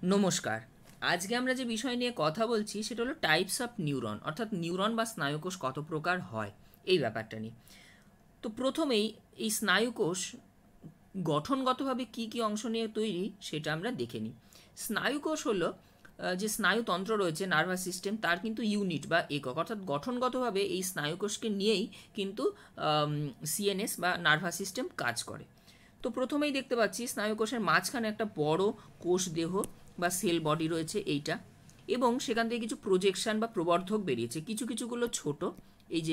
नमस्कार। आज के আমরা যে বিষয় নিয়ে কথা বলছি সেটা হলো টাইপস অফ নিউরন, অর্থাৎ নিউরন বা স্নায়ুকোষ কত প্রকার হয় এই ব্যাপারটা নিয়ে। তো প্রথমেই এই স্নায়ুকোষ গঠনগতভাবে কি কি অংশ নিয়ে তৈরি সেটা আমরা দেখে নিই। স্নায়ুকোষ হলো যে স্নায়ুতন্ত্র রয়েছে, নার্ভাস সিস্টেম, তার কিন্তু ইউনিট বা একক, অর্থাৎ গঠনগতভাবে এই স্নায়ুকোষকে নিয়েই কিন্তু সিএনএস বা নার্ভাস সিস্টেম কাজ করে। তো প্রথমেই দেখতে পাচ্ছি স্নায়ুকোষের মাঝখানে একটা বড় কোষ দেহ বা সেল বডি রয়েছে এইটা, এবং সেখান থেকে কিছু প্রজেকশন বা প্রবর্ধক বেরিয়েছে, কিছু কিছুগুলো ছোট, এই যে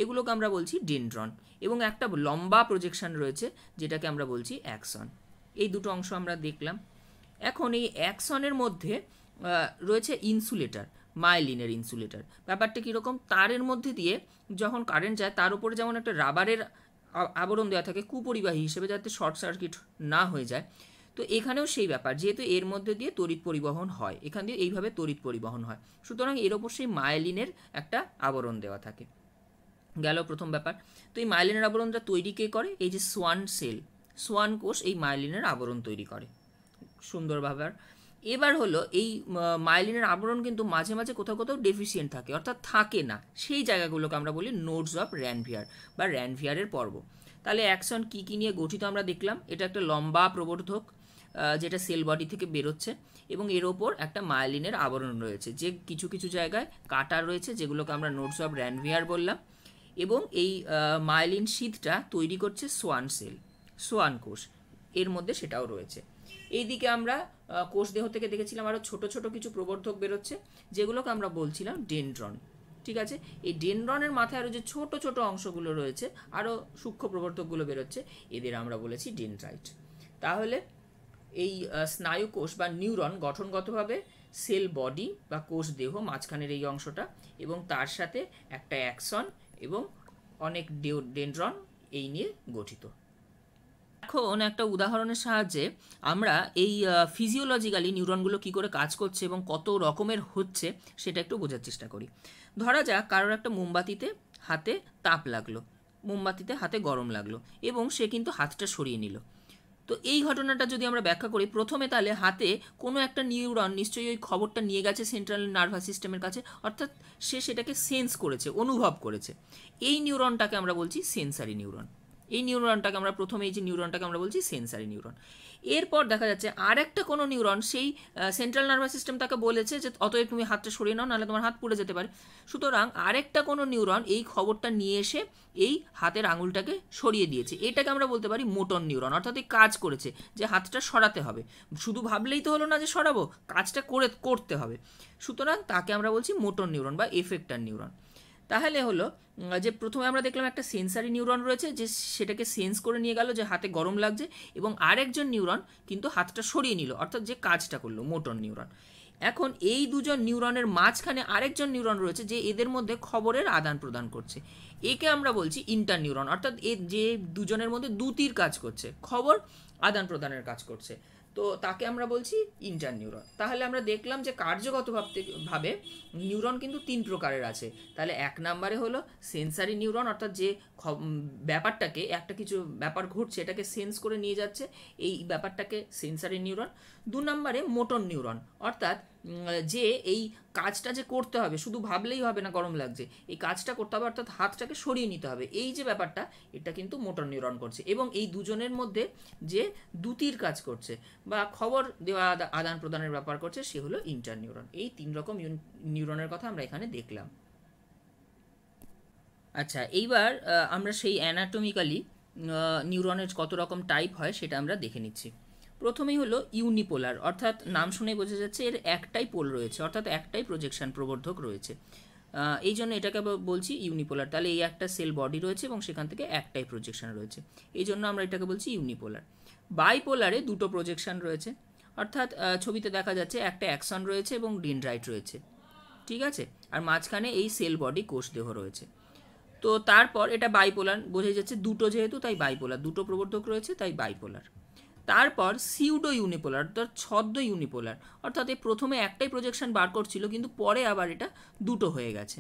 এগুলোকে আমরা বলছি ডেনড্রন, এবং একটা লম্বা প্রজেকশন রয়েছে যেটাকে আমরা বলছি অ্যাক্সন। এই দুটো অংশ আমরা দেখলাম। এখন এই অ্যাক্সনের মধ্যে রয়েছে ইনসুলেটর, মায়োলিনের ইনসুলেটর। ব্যাপারটা কীরকম, তারের মধ্যে দিয়ে যখন কারেন্ট যায় তার উপরে যেমন একটা রাবারের আবরণ দেওয়া থাকে কুপরিবাহী হিসেবে, যাতে শর্ট সার্কিট না হয়ে যায়, তো এখানেও সেই ব্যাপার, যেহেতু এর মধ্যে দিয়ে তড়িৎ পরিবহন হয়, এখান দিয়ে এইভাবে তড়িৎ পরিবহন হয়, সুতরাং এর ওপর সেই মায়োলিনের একটা আবরণ দেওয়া থাকে। গেল প্রথম ব্যাপার। তো এই মায়োলিনের আবরণটা তৈরি কে করে? এই যে সোয়ান সেল, সোয়ান কোষ এই মায়োলিনের আবরণ তৈরি করে। সুন্দর ব্যাপার। এবার হলো এই মায়োলিনের আবরণ কিন্তু মাঝে মাঝে কোথাও কোথাও ডেফিসিয়েন্ট থাকে, অর্থাৎ থাকে না, সেই জায়গাগুলোকে আমরা বলি নোডস অফ র্যানভিয়ার বা র্যানভিয়ারের পর্ব। তাহলে অ্যাকশন কী কী নিয়ে গঠিত আমরা দেখলাম। এটা একটা লম্বা প্রবর্ধক যেটা সেল বডি থেকে বেরোচ্ছে, এবং এর ওপর একটা মায়োলিনের আবরণ রয়েছে, যে কিছু কিছু জায়গায় কাটা রয়েছে, যেগুলোকে আমরা নোডস অফ র্যানভিয়ার বললাম। এবং এই মায়োলিন শীথটা তৈরি করছে সোয়ান সেল, সোয়ান কোষ, এর মধ্যে সেটাও রয়েছে। এইদিকে আমরা কোষ দেহ থেকে দেখেছিলাম আরও ছোট ছোট কিছু প্রবর্ধক বেরোচ্ছে, যেগুলোকে আমরা বলছিলাম ডেনড্রন। ঠিক আছে, এই ডেনড্রনের মাথায় আরও যে ছোট ছোট অংশগুলো রয়েছে, আরও সূক্ষ্ম প্রবর্ধকগুলো বেরোচ্ছে, এদের আমরা বলেছি ডেনড্রাইট। তাহলে এই স্নায়ুকোষ বা নিউরন গঠনগতভাবে সেল বডি বা কোষ দেহ, মাঝখানের এই অংশটা, এবং তার সাথে একটা অ্যাক্সন এবং অনেক ডেনড্রন এই নিয়ে গঠিত। এখন একটা উদাহরণের সাহায্যে আমরা এই ফিজিওলজিক্যালি নিউরনগুলো কী করে কাজ করছে এবং কত রকমের হচ্ছে সেটা একটু বোঝার চেষ্টা করি। ধরা যাক কারোর একটা মোমবাতিতে হাতে তাপ লাগলো, মোমবাতিতে হাতে গরম লাগলো, এবং সে কিন্তু হাতটা সরিয়ে নিল। তো এই ঘটনাটা যদি আমরা ব্যাখ্যা করি, প্রথমে তাহলে হাতে কোনো একটা নিউরন নিশ্চয়ই ওই খবরটা নিয়ে গেছে সেন্ট্রাল নার্ভাস সিস্টেমের কাছে, অর্থাৎ সে সেটাকে সেন্স করেছে, অনুভব করেছে। এই নিউরনটাকে আমরা বলছি সেন্সারি নিউরন। এই নিউরনটাকে আমরা প্রথমে এই যে নিউরনটাকে আমরা বলছি সেন্সারি নিউরন। এরপর দেখা যাচ্ছে আর একটা কোনো নিউরন, সেই সেন্ট্রাল নার্ভাস সিস্টেম তাকে বলেছে যে অতএব তুমি হাতটা সরিয়ে নাও, নাহলে তোমার হাত পুড়ে যেতে পারে। সুতরাং আরেকটা কোনো নিউরন এই খবরটা নিয়ে এসে এই হাতের আঙুলটাকে সরিয়ে দিয়েছে, এটাকে আমরা বলতে পারি মোটর নিউরন, অর্থাৎ এই কাজ করেছে যে হাতটা সরাতে হবে। শুধু ভাবলেই তো হলো না যে সরাবো, কাজটা করতে হবে, সুতরাং তাকে আমরা বলছি মোটর নিউরন বা এফেক্টার নিউরন। তাহলে হলো যে প্রথমে আমরা দেখলাম একটা সেন্সারি নিউরন রয়েছে, যে সেটাকে সেন্স করে নিয়ে গেল যে হাতে গরম লাগছে, এবং আরেকজন নিউরন কিন্তু হাতটা সরিয়ে নিল, অর্থাৎ যে কাজটা করলো, মোটর নিউরন। এখন এই দুজন নিউরনের মাঝখানে আরেকজন নিউরন রয়েছে, যে এদের মধ্যে খবরের আদান প্রদান করছে, একে আমরা বলছি ইন্টার নিউরন, অর্থাৎ যে দুজনের মধ্যে দুটির কাজ করছে, খবর আদান প্রদানের কাজ করছে, তো তাকে আমরা বলছি ইন্টার নিউরন। তাহলে আমরা দেখলাম যে কার্যগতভাবে নিউরন কিন্তু তিন প্রকারের আছে। তাহলে এক নম্বরে হলো সেন্সারি নিউরন, অর্থাৎ যে ব্যাপারটাকে, একটা কিছু ব্যাপার ঘটছে এটাকে সেন্স করে নিয়ে যাচ্ছে, এই ব্যাপারটাকে সেন্সারি নিউরন। দু নম্বরে মোটর নিউরন, অর্থাৎ যে এই কাজটা যে করতে হবে, শুধু ভাবলেই হবে না গরম লাগছে, এই কাজটা করতে হবে, অর্থাৎ হাতটাকে সরিয়ে নিতে হবে, এই যে ব্যাপারটা, এটা কিন্তু মোটর নিউরন করছে। এবং এই দুজনের মধ্যে যে দুটির কাজ করছে বা খবর দেওয়া আদান প্রদানের ব্যাপার করছে, সে হলো ইন্টার নিউরন। এই তিন রকম নিউরনের কথা আমরা এখানে দেখলাম। আচ্ছা, এইবার আমরা সেই অ্যানাটমিক্যালি নিউরনের কত রকম টাইপ হয় সেটা আমরা দেখে নিচ্ছি। প্রথমেই হলো ইউনিপোলার, অর্থাৎ নাম শুনে বোঝা যাচ্ছে এর একটাই পোল রয়েছে, অর্থাৎ একটাই প্রজেকশন প্রবর্ধক রয়েছে, এই জন্য এটাকে বলছি ইউনিপোলার। তাহলে এই একটা সেল বডি রয়েছে এবং সেখান থেকে একটাই প্রজেকশন রয়েছে, এই জন্য আমরা এটাকে বলছি ইউনিপোলার। বাইপোলারে দুটো প্রজেকশন রয়েছে, অর্থাৎ ছবিতে দেখা যাচ্ছে একটা অ্যাক্সন রয়েছে এবং ডেনড্রাইট রয়েছে, ঠিক আছে, আর মাঝখানে এই সেল বডি কোষ দেহ রয়েছে। তো তারপর এটা বাইপোলার, বোঝা যাচ্ছে দুটো যেহেতু তাই বাইপোলার, দুটো প্রবর্ধক রয়েছে তাই বাইপোলার। তারপর সিউডো ইউনিপোলার, অর্থাৎ ছদ্ম ইউনিপোলার, অর্থাৎ এই প্রথমে একটাই প্রজেকশন বার করছিল কিন্তু পরে আবার এটা দুটো হয়ে গেছে,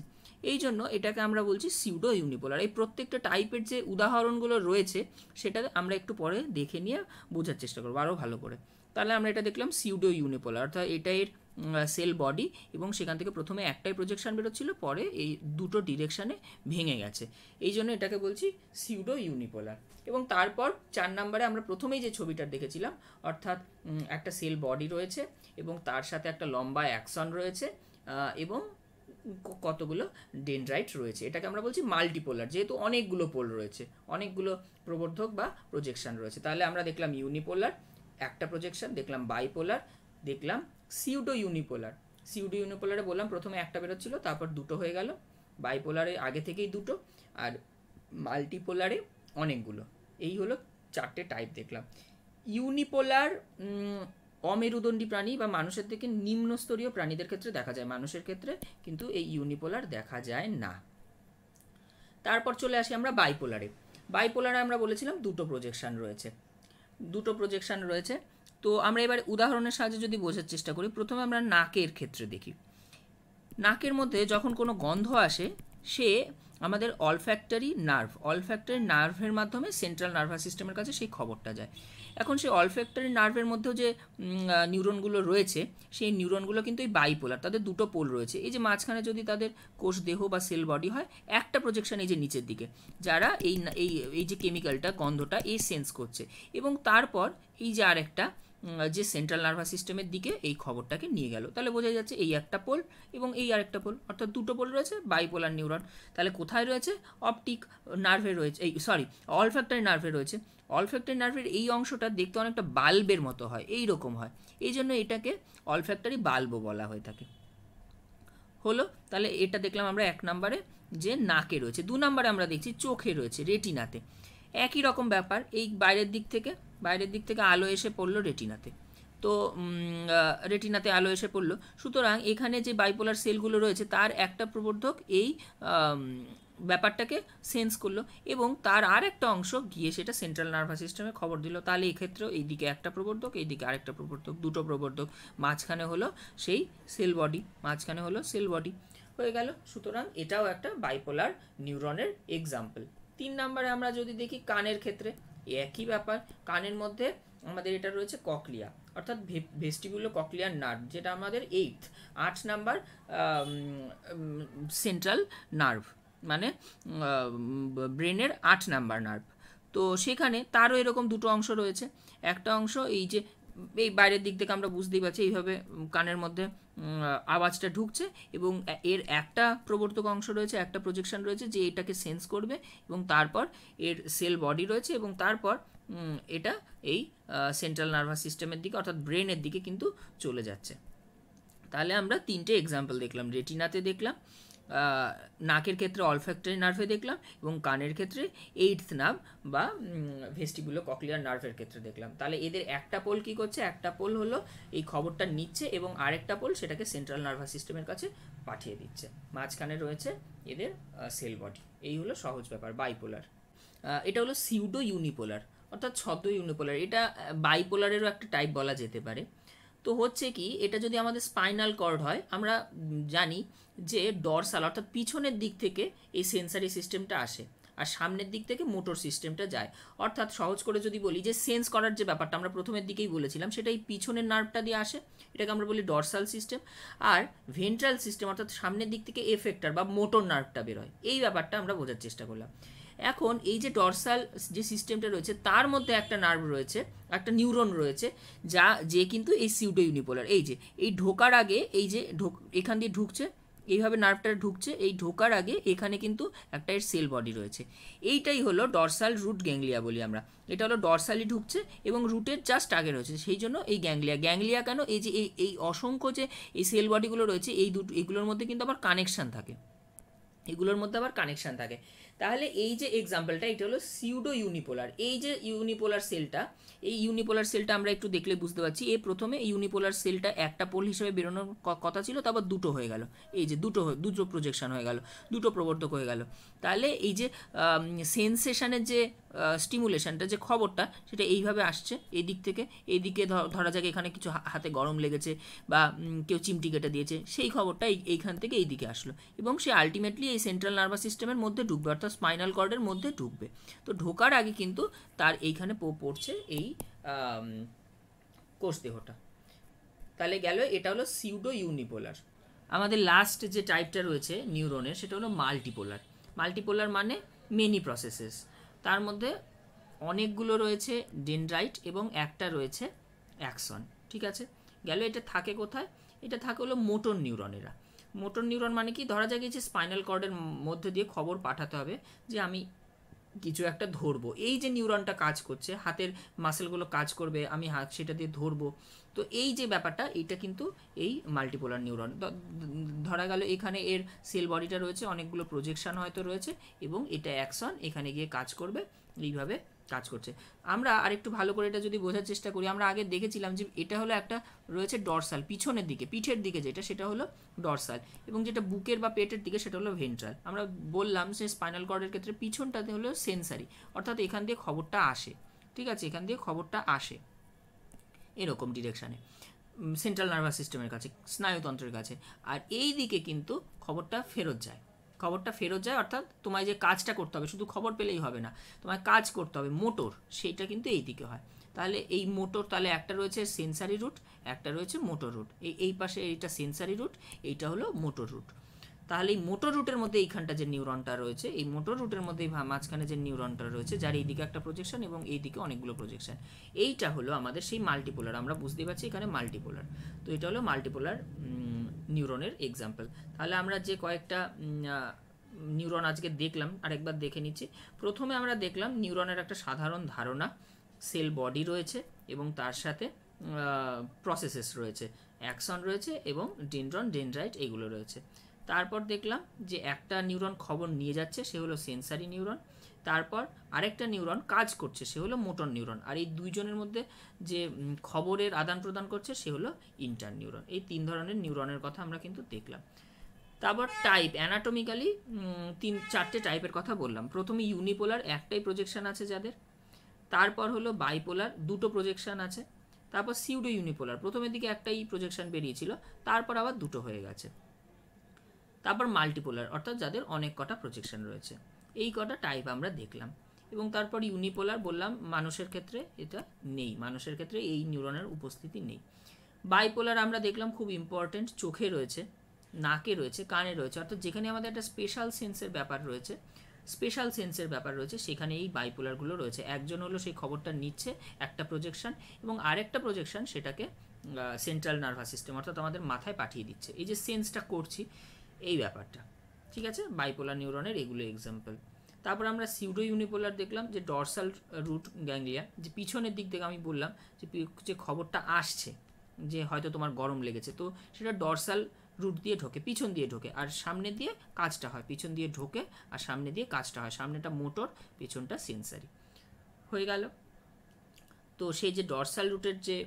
এই জন্য এটাকে আমরা বলছি সিউডো ইউনিপোলার। এই প্রত্যেকটা টাইপের যে উদাহরণগুলো রয়েছে সেটা আমরা একটু পরে দেখে নিয়ে বোঝার চেষ্টা করবো আরও ভালো করে। তাহলে আমরা এটা দেখলাম সিউডো ইউনিপোলার, অর্থাৎ এটা এর সেল বডি এবং সেখান থেকে প্রথমে একটাই প্রজেকশন বেরোচ্ছিল, পরে এই দুটো ডিরেকশানে ভেঙে গেছে, এই জন্য এটাকে বলছি সিউডো ইউনিপোলার। এবং তারপর 4 নম্বরে আমরা প্রথমেই যে ছবিটা দেখেছিলাম, অর্থাৎ একটা সেল বডি রয়েছে এবং তার সাথে একটা লম্বা অ্যাকশন রয়েছে এবং কতগুলো ডেনড্রাইট রয়েছে, এটাকে আমরা বলছি মাল্টিপোলার, যেহেতু অনেকগুলো পোল রয়েছে, অনেকগুলো প্রবর্ধক বা প্রজেকশন রয়েছে। তাহলে আমরা দেখলাম ইউনিপোলার একটা প্রজেকশন, দেখলাম বাইপোলার, দেখলাম সিউডো ইউনিপোলার। সিউডো ইউনিপোলারে বললাম প্রথমে একটা বেরোচ্ছিল, তারপর দুটো হয়ে গেল, বাইপোলারে আগে থেকেই দুটো, আর মাল্টিপোলারে অনেকগুলো। এই হলো 4টে টাইপ দেখলাম। ইউনিপোলার অমেরুদণ্ডী প্রাণী বা মানুষের থেকে নিম্নস্তরীয় প্রাণীদের ক্ষেত্রে দেখা যায়, মানুষের ক্ষেত্রে কিন্তু এই ইউনিপোলার দেখা যায় না। তারপর চলে আসি আমরা বাইপোলারে। বাইপোলারে আমরা বলেছিলাম দুটো প্রজেকশন রয়েছে। তো আমরা এবার উদাহরণের সাহায্যে যদি বোঝার চেষ্টা করি, প্রথমে আমরা নাকের ক্ষেত্রে দেখি। নাকের মধ্যে যখন কোনো গন্ধ আসে, সে আমাদের অলফ্যাক্টরি নার্ভের মাধ্যমে সেন্ট্রাল নার্ভাস সিস্টেমের কাছে সেই খবরটা যায়। এখন সেই অলফ্যাক্টরি নার্ভের মধ্যেও যে নিউরনগুলো রয়েছে, সেই নিউরনগুলো কিন্তু এই বাইপোলার, তাদের দুটো পোল রয়েছে। এই যে মাঝখানে যদি তাদের কোষ দেহ বা সেল বডি হয়, একটা প্রজেকশন এই যে নিচের দিকে, যারা এই যে কেমিক্যালটা, গন্ধটা এই সেন্স করছে, এবং তারপর এই যে আরেকটা যে সেন্ট্রাল নার্ভাস সিস্টেমের দিকে এই খবরটাকে নিয়ে গেল। তাহলে বোঝা যাচ্ছে এই একটা পোল এবং এই আরেকটা পোল, অর্থাৎ দুটো পোল রয়েছে, বাইপোলার নিউরন। তাহলে কোথায় রয়েছে? অপটিক নার্ভে রয়েছে, অলফ্যাক্টরি নার্ভে রয়েছে। অলফ্যাক্টরি নার্ভের এই অংশটা দেখতে অনেকটা বাল্বের মতো হয়, এই রকম হয়, এই জন্য এটাকে অলফ্যাক্টরি বাল্বও বলা হয়ে থাকে। হলো, তাহলে এটা দেখলাম আমরা 1 নম্বরে যে নাকে রয়েছে। 2 নম্বরে আমরা দেখছি চোখে রয়েছে, রেটিনাতে। একই রকম ব্যাপার, এই বাইরের দিক থেকে আলো এসে পড়লো রেটিনাতে, তো রেটিনাতে আলো এসে পড়লো, সুতরাং এখানে যে বাইপোলার সেলগুলো রয়েছে তার একটা প্রবর্ধক এই ব্যাপারটাকে সেন্স করলো এবং তার আর একটা অংশ গিয়ে সেটা সেন্ট্রাল নার্ভাস সিস্টেমে খবর দিল। তাহলে এই ক্ষেত্রেও এইদিকে একটা প্রবর্ধক, এইদিকে আরেকটা প্রবর্ধক, দুটো প্রবর্ধক, মাঝখানে হলো সেই সেল বডি হয়ে গেল। সুতরাং এটাও একটা বাইপোলার নিউরনের এক্সাম্পল। 3 নম্বরে আমরা যদি দেখি কানের ক্ষেত্রে, একই ব্যাপার। কানের মধ্যে আমাদের এটা রয়েছে ককলিয়া, অর্থাৎ ভেস্টিবুলো ককলিয়ার নার্ভ, যেটা আমাদের 8 নাম্বার সেন্ট্রাল নার্ভ, মানে ব্রেনের 8 নাম্বার নার্ভ। তো সেখানে তারও এরকম দুটো অংশ রয়েছে। একটা অংশ এই যে এই বাইরের দিক থেকে আমরা বুঝতেই পারছি, এইভাবে কানের মধ্যে আওয়াজটা ঢুকছে এবং এর একটা প্রবর্তক অংশ রয়েছে, একটা প্রজেকশন রয়েছে যে এটাকে সেন্স করবে, এবং তারপর এর সেল বডি রয়েছে, এবং তারপর এটা এই সেন্ট্রাল নার্ভাস সিস্টেমের দিকে অর্থাৎ ব্রেনের দিকে কিন্তু চলে যাচ্ছে। তাহলে আমরা 3টে এক্সাম্পল দেখলাম, রেটিনাতে দেখলাম, নাকের ক্ষেত্রে অলফ্যাক্টরি নার্ভে দেখলাম, এবং কানের ক্ষেত্রে 8th নার্ভ বা ভেস্টিবুলো ককলিয়ার নার্ভের ক্ষেত্রে দেখলাম। তাহলে এদের একটা পোল কী করছে? একটা পোল হলো এই খবরটা নিচ্ছে এবং আরেকটা পোল সেটাকে সেন্ট্রাল নার্ভাস সিস্টেমের কাছে পাঠিয়ে দিচ্ছে। মাঝখানে রয়েছে এদের সেল বডি। এই হলো সহজ ব্যাপার বাইপোলার। এটা হলো সিউডো ইউনিপোলার, অর্থাৎ ছদ্ম ইউনিপোলার। এটা বাইপোলারেরও একটা টাইপ বলা যেতে পারে। তো হচ্ছে কি, এটা যদি আমাদের স্পাইনাল কর্ড হয়, আমরা জানি যে ডরসাল অর্থাৎ পিছনের দিক থেকে এই সেন্সারি সিস্টেমটা আসে আর সামনের দিক থেকে মোটর সিস্টেমটা যায়। অর্থাৎ সহজ করে যদি বলি যে সেন্স করার যে ব্যাপারটা আমরা প্রথমের দিকেই বলেছিলাম, সেটা এই পিছনের নার্ভটা দিয়ে আসে, এটাকে আমরা বলি ডরসাল সিস্টেম। আর ভেন্ট্রাল সিস্টেম অর্থাৎ সামনের দিক থেকে এফেক্টার বা মোটর নার্ভটা বেরোয়। এই ব্যাপারটা আমরা বোঝার চেষ্টা করলাম। এখন এই যে ডরসাল যে সিস্টেমটা রয়েছে তার মধ্যে একটা নার্ভ রয়েছে, একটা নিউরন রয়েছে, যে কিন্তু এই সিউডো ইউনিপোলার। এই যে এই ঢোকার আগে, এই যে এখান দিয়ে ঢুকছে, এইভাবে নার্ভটা ঢুকছে, এই ঢোকার আগে এখানে কিন্তু একটা এর সেল বডি রয়েছে। এইটাই হলো ডরসাল রুট গ্যাংলিয়া বলি আমরা। এটা হলো ডরসালি ঢুকছে এবং রুটের জাস্ট আগে রয়েছে, সেই জন্য এই গ্যাংলিয়া কেন? এই যে এই অসংখ্য যে এই সেল বডিগুলো রয়েছে, এগুলোর মধ্যে কিন্তু আবার কানেকশান থাকে। তাহলে এই যে এক্সাম্পলটা, এটা হলো সিউডো ইউনিপোলার। এই যে ইউনিপোলার সেলটা আমরা একটু দেখলে বুঝতে পারছি। প্রথমে ইউনিপোলার সেলটা একটা পোল হিসেবে বেরোনোর কথা ছিল, তারপর দুটো হয়ে গেল, এই যে দুটো প্রজেকশন হয়ে গেল, দুটো প্রবর্তক হয়ে গেল। তাহলে এই যে সেন্সেশনের যে স্টিমুলেশনটা, যে খবরটা, সেটা এইভাবে আসছে এই দিক থেকে। এইদিকে ধরা যাক এখানে কিছু হাতে গরম লেগেছে বা কেউ চিমটি কেটে দিয়েছে, সেই খবরটা এইখান থেকে এই দিকে আসলো এবং সে আলটিমেটলি এই সেন্ট্রাল নার্ভাস সিস্টেমের মধ্যে ঢুকবে, অর্থাৎ স্পাইনাল কর্ডের মধ্যে ঢুকবে। তো ঢোকার আগে কিন্তু তার এইখানে পড়ছে এই কোষ দেহটা। তাহলে গেল, এটা হলো সিউডো ইউনিপোলার। আমাদের লাস্ট যে টাইপটা রয়েছে নিউরনের সেটা হলো মাল্টিপোলার। মাল্টিপোলার মানে মেনি প্রসেসেস, তার মধ্যে অনেকগুলো রয়েছে ডেনড্রাইট এবং একটা রয়েছে অ্যাক্সন। ঠিক আছে, গেল। এটা থাকে কোথায়? এটা থাকে হলো মোটর নিউরনেরা। মোটর নিউরন মানে কি, ধরা যাক যে স্পাইনাল কর্ডের মধ্যে দিয়ে খবর পাঠাতে হবে যে আমি কিছু একটা ধরবো, এই যে নিউরনটা কাজ করছে, হাতের মাসেলগুলো কাজ করবে, আমি হাত সেটা দিয়ে ধরবো। তো এই যে ব্যাপারটা, এইটা কিন্তু এই মাল্টিপোলার নিউরন। ধরা গেল এখানে এর সেল বডিটা রয়েছে, অনেকগুলো প্রজেকশন হয়তো রয়েছে, এবং এটা অ্যাকশন এখানে গিয়ে কাজ করবে, এইভাবে কাজ করছে। আমরা আরেকটু ভালো করে এটা যদি বোঝার চেষ্টা করি, আমরা আগে দেখেছিলাম যে এটা হলো একটা রয়েছে ডরসাল, পিছনের দিকে, পিঠের দিকে যেটা, সেটা হলো ডরসাল, এবং যেটা বুকের বা পেটের দিকে সেটা হলো ভেন্ট্রাল। আমরা বললাম যে স্পাইনাল কর্ডের ক্ষেত্রে পিছনটাতে হলো সেন্সারি, অর্থাৎ এখান দিয়ে খবরটা আসে। ঠিক আছে, এখান দিয়ে খবরটা আসে এরকম ডিরেকশানে সেন্ট্রাল নার্ভাস সিস্টেমের কাছে, স্নায়ুতন্ত্রের কাছে। আর এই দিকে কিন্তু খবরটা ফেরত যায়, খবরটা ফেরত যায়, অর্থাৎ তোমায় যে কাজটা করতে হবে, শুধু খবর পেলেই হবে না, তোমায় কাজ করতে হবে, মোটর, সেইটা কিন্তু এই দিকে হয়। তাহলে এই মোটর, তাহলে একটা রয়েছে সেন্সারি রুট, একটা রয়েছে মোটর রুট। এই পাশে এইটা সেন্সারি রুট, এইটা হলো মোটর রুট। তাহলে এই মোটর রুটের মধ্যে এইখানটা যে নিউরনটা রয়েছে, এই মোটর রুটের মধ্যে মাঝখানে যে নিউরনটা রয়েছে, যার এইদিকে একটা প্রজেকশন এবং এইদিকে অনেকগুলো প্রজেকশন, এইটা হলো আমাদের সেই মাল্টিপোলার। আমরা বুঝতে পারছি এখানে মাল্টিপোলার। তো এটা হলো মাল্টিপোলার নিউরনের এক্সাম্পল। তাহলে আমরা যে কয়েকটা নিউরন আজকে দেখলাম আরেকবার দেখে নিচ্ছি। প্রথমে আমরা দেখলাম নিউরনের একটা সাধারণ ধারণা, সেল বডি রয়েছে এবং তার সাথে প্রসেসেস রয়েছে, অ্যাকশন রয়েছে এবং ডেনড্রন, ডেনড্রাইট এগুলো রয়েছে। তারপর দেখলাম যে একটা নিউরন খবর নিয়ে যাচ্ছে, সে হলো সেন্সারি নিউরন। তারপর আরেকটা নিউরন কাজ করছে, সে হলো মোটর নিউরন। আর এই দুইজনের মধ্যে যে খবরের আদান প্রদান করছে, সে হলো ইন্টার নিউরন। এই তিন ধরনের নিউরনের কথা আমরা কিন্তু দেখলাম। তারপর টাইপ, অ্যানাটমিক্যালি চারটে টাইপের কথা বললাম। প্রথমে ইউনিপোলার, একটাই প্রজেকশন আছে যাদের। তারপর হলো বাইপোলার, দুটো প্রজেকশন আছে। তারপর সিউডো ইউনিপোলার, প্রথমের দিকে একটাই প্রজেকশন বেরিয়েছিল, তারপর আবার দুটো হয়ে গেছে। তারপর মাল্টিপোলার, অর্থাৎ যাদের অনেক কটা প্রজেকশন রয়েছে। এই কটা টাইপ আমরা দেখলাম। এবং তারপর ইউনিপোলার বললাম মানুষের ক্ষেত্রে এটা নেই, মানুষের ক্ষেত্রে এই নিউরনের উপস্থিতি নেই। বাইপোলার আমরা দেখলাম খুব ইম্পর্টেন্ট, চোখে রয়েছে, নাকে রয়েছে, কানে রয়েছে, অর্থাৎ যেখানে আমাদের একটা স্পেশাল সেন্সের ব্যাপার রয়েছে, স্পেশাল সেন্সের ব্যাপার রয়েছে, সেখানে এই বাইপোলারগুলো রয়েছে। একজন হলো সেই খবরটা নিচ্ছে একটা প্রজেকশন, এবং আরেকটা প্রজেকশন সেটাকে সেন্ট্রাল নার্ভাস সিস্টেম অর্থাৎ আমাদের মাথায় পাঠিয়ে দিচ্ছে, এই যে সেন্সটা করছি এই ব্যাপারটা। ঠিক আছে, বাইপোলার নিউরনের এগুলো এক্সাম্পল। তারপর আমরা সিউডো ইউনিপোলার দেখলাম, যে ডরসাল রুট গ্যাংলিয়া, যে পিছনের দিক থেকে আমি বললাম যে খবরটা আসছে, যে হয়তো তোমার গরম লেগেছে, তো সেটা ডরসাল রুট দিয়ে ঢোকে, পিছন দিয়ে ঢোকে, আর সামনে দিয়ে কাজটা হয়, পিছন দিয়ে ঢোকে আর সামনে দিয়ে কাজটা হয়, সামনেটা মোটর, পিছনটা সেন্সারি হয়ে গেল। তো সেই যে ডরসাল রুটের যে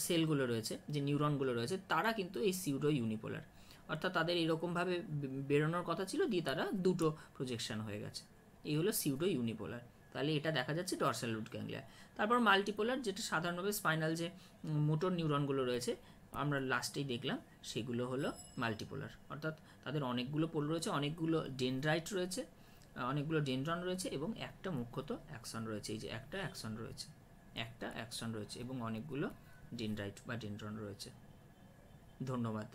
সেলগুলো রয়েছে, যে নিউরনগুলো রয়েছে, তারা কিন্তু এই সিউডো ইউনিপোলার, অর্থাৎ তাদের এরকমভাবে বেরোনোর কথা ছিল, দিয়ে তারা দুটো প্রজেকশন হয়ে গেছে। এই হলো সিউডো ইউনিপোলার। তাহলে এটা দেখা যাচ্ছে ডরসাল রুট গ্যাংলিয়া। তারপর মাল্টিপোলার, যেটা সাধারণভাবে স্পাইনাল যে মোটর নিউরনগুলো রয়েছে আমরা লাস্টেই দেখলাম, সেগুলো হলো মাল্টিপোলার, অর্থাৎ তাদের অনেকগুলো পোল রয়েছে, অনেকগুলো ডেনড্রাইট রয়েছে, অনেকগুলো ডেনড্রন রয়েছে এবং একটা মুখ্যত অ্যাকশন রয়েছে। এই যে একটা অ্যাকশন রয়েছে, একটা অ্যাকশন রয়েছে এবং অনেকগুলো ডেনড্রাইট বা ডেনড্রন রয়েছে। ধন্যবাদ।